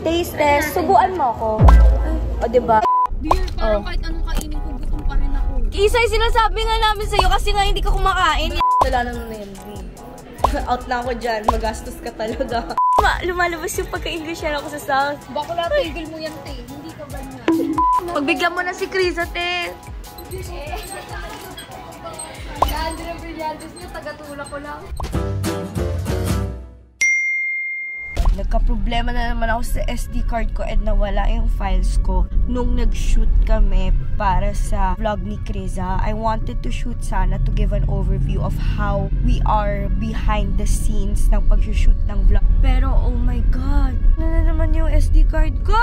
Taste test. Subuan mo ako. O, diba? Dear, parang kahit anong kainin ko, gutom pa rin ako. Isa yung sinasabi nga namin sa'yo kasi nga hindi ka kumakain. Wala nang na yan, B. Out na ako dyan. Magastos ka talaga. Lumalabas yung pagka-English yan ako sa South. Bakla, tigil mo yan, te. Hindi ka ba niya? Pagbigyan mo na si Chris, ate. Yan, din ang brilyantes niya. Tagatulak ko lang. Nagka-problema na naman ako sa SD card ko and nawala yung files ko nung nag-shoot kami para sa vlog ni Kriza. I wanted to shoot sana to give an overview of how we are behind the scenes ng pag-shoot ng vlog. Pero oh my God, na naman yung SD card ko!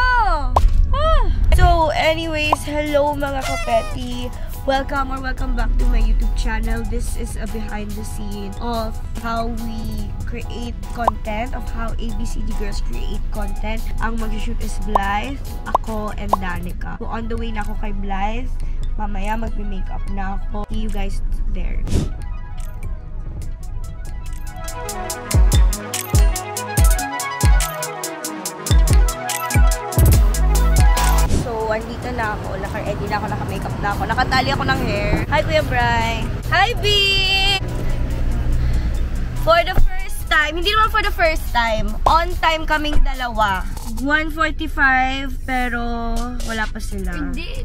So anyways, hello mga kapeti! Welcome back to my YouTube channel. This is a behind the scene of how we create content, of how ABCD girls create content. Ang mag-shoot is Blythe, ako, and Danica. So on the way na ako kay Blythe. Mamaya magme-makeup na ako. See you guys there. Andito na ako. Naka-ready na ako. Naka-makeup na ako. Nakatali ako ng hair. Hi, Kuya Bri. Hi, B! For the first time, hindi naman for the first time, on time kaming dalawa. 1:45, pero wala pa sila. Hindi.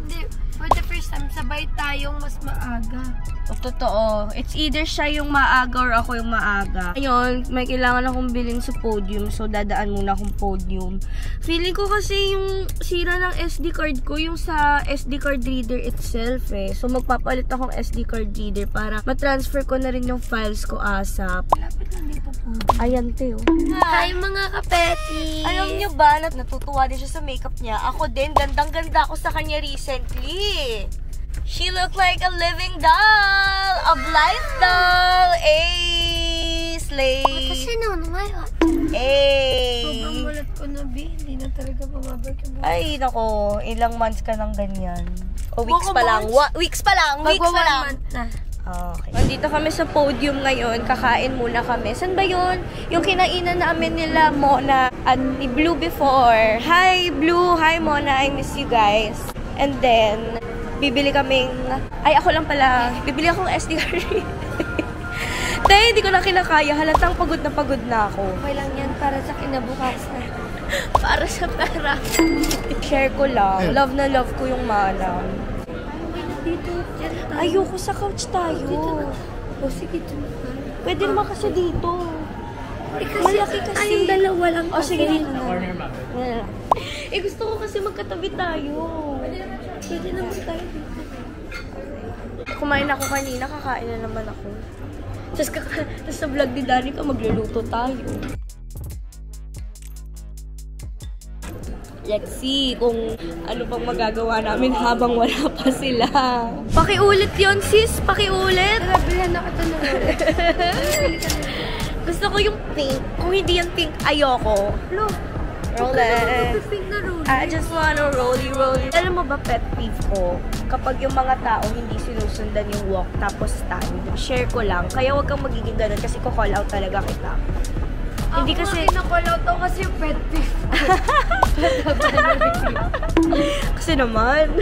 For the first time, sabay tayong mas maaga. Totoo. It's either siya yung maaga or ako yung maaga. Ngayon, may kailangan akong bilhin sa podium. So, dadaan muna akong podium. Feeling ko kasi yung sira ng SD card ko, yung sa SD card reader itself eh. So, magpapalit akong SD card reader para matransfer ko na rin yung files ko ASAP. Lapit lang dito po. Ayan, Teo. Hi, mga kapeti! Alam niyo ba, natutuwa din siya sa makeup niya. Ako din, gandang-ganda ako sa kanya recently. She looked like a living doll! A Blythe doll! Ay! Slay! Kasi noon, ngayon. Ay! Sobrang mulat ko na, B. Hindi na talaga bumabalik yung buhay. Ay, nako. Ilang months ka nang ganyan. O weeks Baka pa lang. Weeks pa lang! Weeks pa lang! Month na. Okay. Nandito kami sa podium ngayon. Kakain muna kami. San ba yun? Yung kinainan namin nila Mona at ni Blue before. Hi, Blue! Hi, Mona! I miss you guys. And then, bibili kaming... Ay, ako lang pala. Bibili akong SD card. Dahil hindi ko na kinakaya. Halatang pagod na ako. Okay lang yan para sa kinabukasan. Para sa pera. Share ko lang. Love na love ko yung manang. Dito, Ayoko sa couch tayo. O, sige, dito na tayo. Pwede naman kasi dito. Kasi Malaki kasi. tayong dalawa lang. O, sige dito na. Gusto ko kasi magkatabi tayo. Pwede naman tayo dito. Kumain ako kanina, kakain na naman ako. Tapos sa vlog ni Danica, magluluto tayo. Let's see kung ano pang magagawa namin habang wala pa sila. Pakiulit yon sis, pakiulit. Nagabihan na kita na ulit. Gusto ko yung pink. Kung hindi yung pink, ayoko. Look. Roll it. I I just wanna rolly. Alam mo ba pet peeve ko? Kapag yung mga tao hindi sinusundan yung walk tapos stand. Share ko lang. Kaya wag kang magiging ganun kasi ko-call out talaga kita. Hindi kasi... Ako nga kinakall out ako kasi pet peeve. Kasi naman.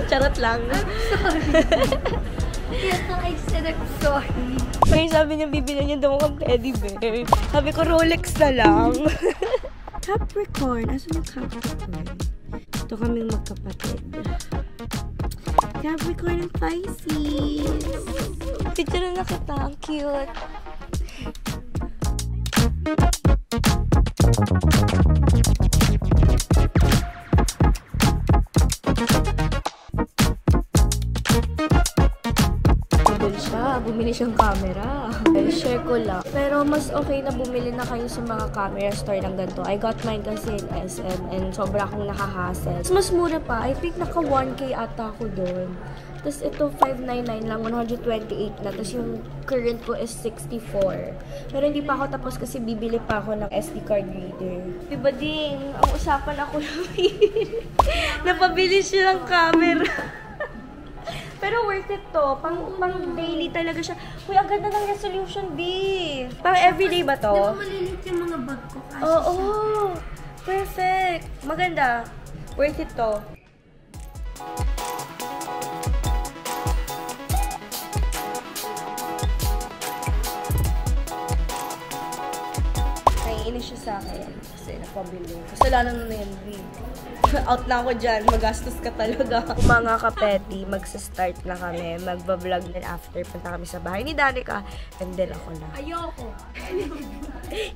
Charot lang. Sorry. Yes, I said I'm sorry. Kaya sabi niya, bibili niya daw akong teddy bear. Sabi ko, Rolex na lang. Capricorn. Asan yung Capricorn? Ito kaming magkapatid. Capricorn and Pisces. Picture na kita. Ang cute. Bumili siyang camera. Share ko lang. Pero mas okay na bumili na kayo sa mga camera store ng ganito. I got mine kasi in SM and sobra akong nakahassle. Mas mura pa. I think naka 1K ata ako doon. Tapos ito 599 lang, 128 na. Tapos yung current ko is 64. Pero hindi pa ako tapos kasi bibili pa ako ng SD card reader. Diba ding, ang usapan ako napabili siya ng camera. Pero worth it to. Pang daily talaga siya. Uy, ang ganda ng resolution, B. Pang everyday ba to? Di ba malilit yung mga bag ko? Oo. Perfect! Maganda. Worth it to. Naiinis siya sa akin kasi napabili. Kasalanan na yan, Brie. Out na ako dyan. Magastos ka talaga. Mga kapeti, magsa-start na kami. Magbablog din after. Punta kami sa bahay ni Danica. And then ako na. Ayoko.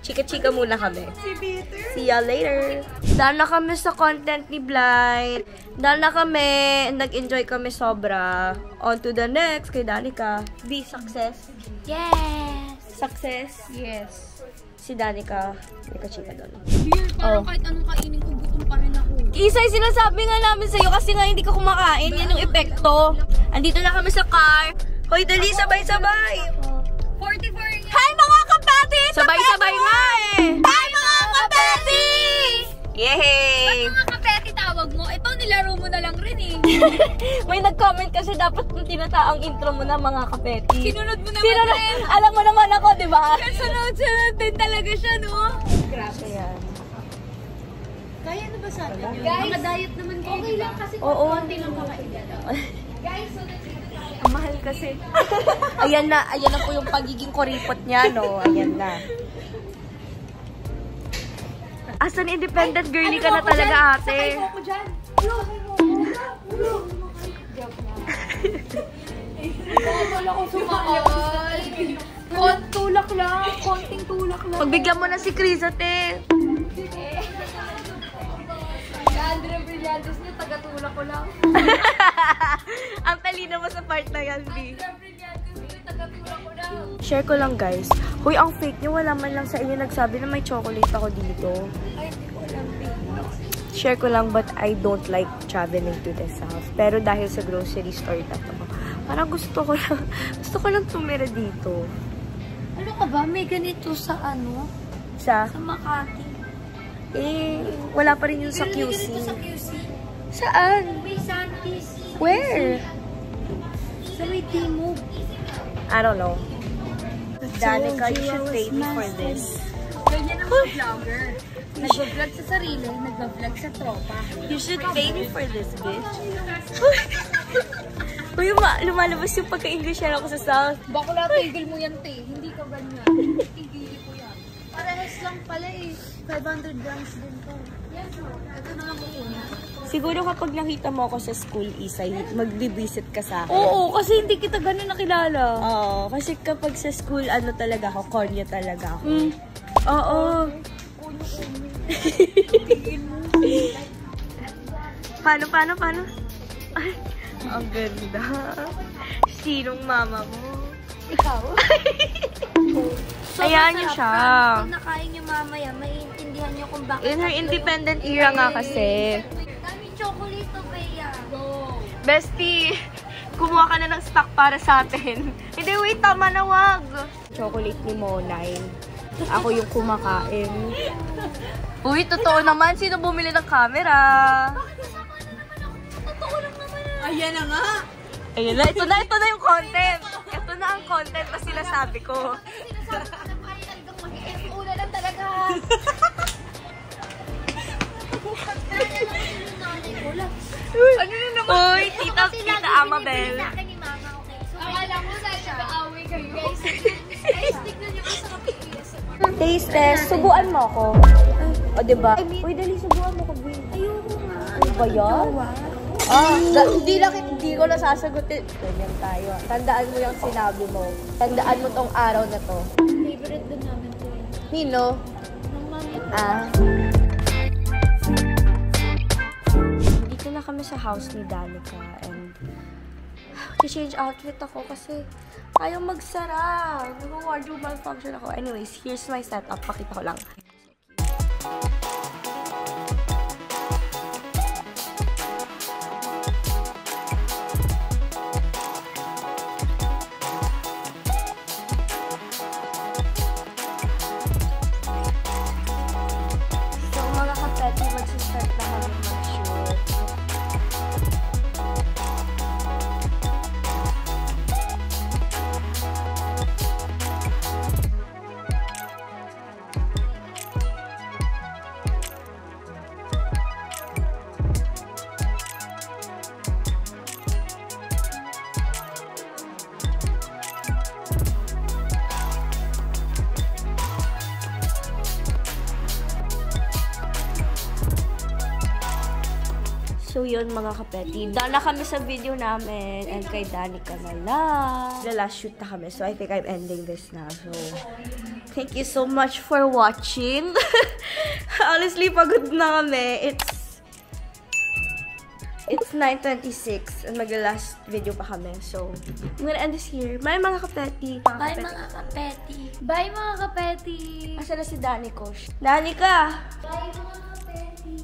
Chika-chika muna kami. Si Peter. See ya later. Dahil na kami sa content ni Blind. Dahil na kami. Nag-enjoy kami sobra. On to the next. Kay Danica. Be success. Yes. Success. Yes. Si Danica. May kachika doon. Beer, parang kahit anong kainin ko, gutom pa rin ako. Isay, sinasabi nga namin sa'yo kasi nga hindi ka kumakain. Yan yung epekto. Andito na kami sa car. Hoy, dali, sabay-sabay. 44 yan. Hi, mga kapati! Sabay-sabay nga eh! Hi, mga kapati! Yay! Ba't mga kapeti tawag mo? Ito, nilaro mo na lang rin eh. May nag-comment kasi dapat kung tinataang intro mo na mga kapeti. Sinunod mo naman rin. Alam mo naman ako, di ba? Sunod-sunod din talaga siya, no? Grabe yan. Kaya na ba sa atin yun? Guys, mga diet naman kayo, okay lang kasi konti lang kakain. Guys, sunod dito tayo. Ang mahal kasi. Ayan na po yung pagiging kuripot niya, no? Ayan na. Asan independent girly ka na talaga, ate? Sakay mo ko dyan. Wala ko sumakay. Tulak lang. Konting tulak lang. Pagbigyan mo na si Chris, ate. Andre Brillantes niya, taga-tulak ko lang. Ang talino mo sa part na yan, B. Andre Brillantes niya, taga-tulak ko lang. Share ko lang, guys. Hoy, ang fake niyo, wala man lang sa inyo nagsabi na may chocolate ako dito. Ay, hindi ko alam. Share ko lang, but I don't like traveling to the south. Pero dahil sa grocery store na to, parang gusto ko lang tumira dito. Ano ka ba? May ganito sa ano? Sa Makati. wala pa rin yun sa May QC. ganito sa QC. Saan? May Santis. Where? Sa may Timog. I don't know. Danica, you should pay me for this. Ganyan ang mga vlogger. Nag-vlog sa sarili, nag-vlog sa tropa. You should pay me for this, bitch. Uy, lumalabas yung pagka-English yan ako sa South. Bakla, tigil mo yan, te. Hindi ka ganyan. Tigil ko yan. Parehas lang pala eh. 500 grams din to. Yan o. Ito na lang kukunin. Siguro kapag nakita mo ako sa school, Isay, magbibisit ka sa akin. Oo, kasi hindi kita ganun nakilala. Oo, kasi kapag sa school, ano talaga ako, kornya talaga ako. Oo. Paano? Ay, ang ganda. Sinong mama mo? Ikaw? Ayan niyo siya. Pag nakain niyo mamaya, maiintindihan niyo kung bakit. In her independent era nga kasi. Daming chocolate to, Bea. Go! Bestie, kumuha ka na ng stock para sa atin. Hindi, wait, tama na, wag. Chocolate ni Monay. Ako yung kumakain. Uy, totoo naman. Sino bumili ng camera? Bakit kasama na naman ako? Totoo lang naman ah. Ayan na nga. Ayan na, ito na yung content. Ito na ang content na sinasabi ko. Sinasabi ko na kaya talagang mag-FO na lang talaga. Ano na naman? Uy, tita Amabel. Sa akin ni Mama, okay? So, akala mo na nag-away kayo, guys. Guys, tignan niyo kasi sa ASMR. Taste test. Subuan mo ako. O, diba? Uy, dali, subuan mo ko, Gwen. Ayoko nga. Ano ba yan? Hindi ko nasasagutin. Ganyan tayo. Tandaan mo yung sinabi mo. Tandaan mo tong araw na to. Favorite din namin to eh. Nino? Nung mami ko. Dito na kami sa house ni Danica and change outfit ako kasi ayaw magsara. Nag-wardrobe malfunction ako. Anyways, here's my setup. Pakita ko lang. So, mga kapeti, magsistart na kami mag-shoot. So, yun mga kapeti. Done na kami sa video namin. And kay Danica na lang. The last shoot na kami. So, I think I'm ending this now. So, thank you so much for watching. Honestly, pagod na kami. It's 9:26 and mag-last video pa kami. So, I'm gonna end this here. Bye mga kapeti. Bye mga kapeti. Bye mga kapeti. Asa na si Danica? Danica! Bye mga kapeti.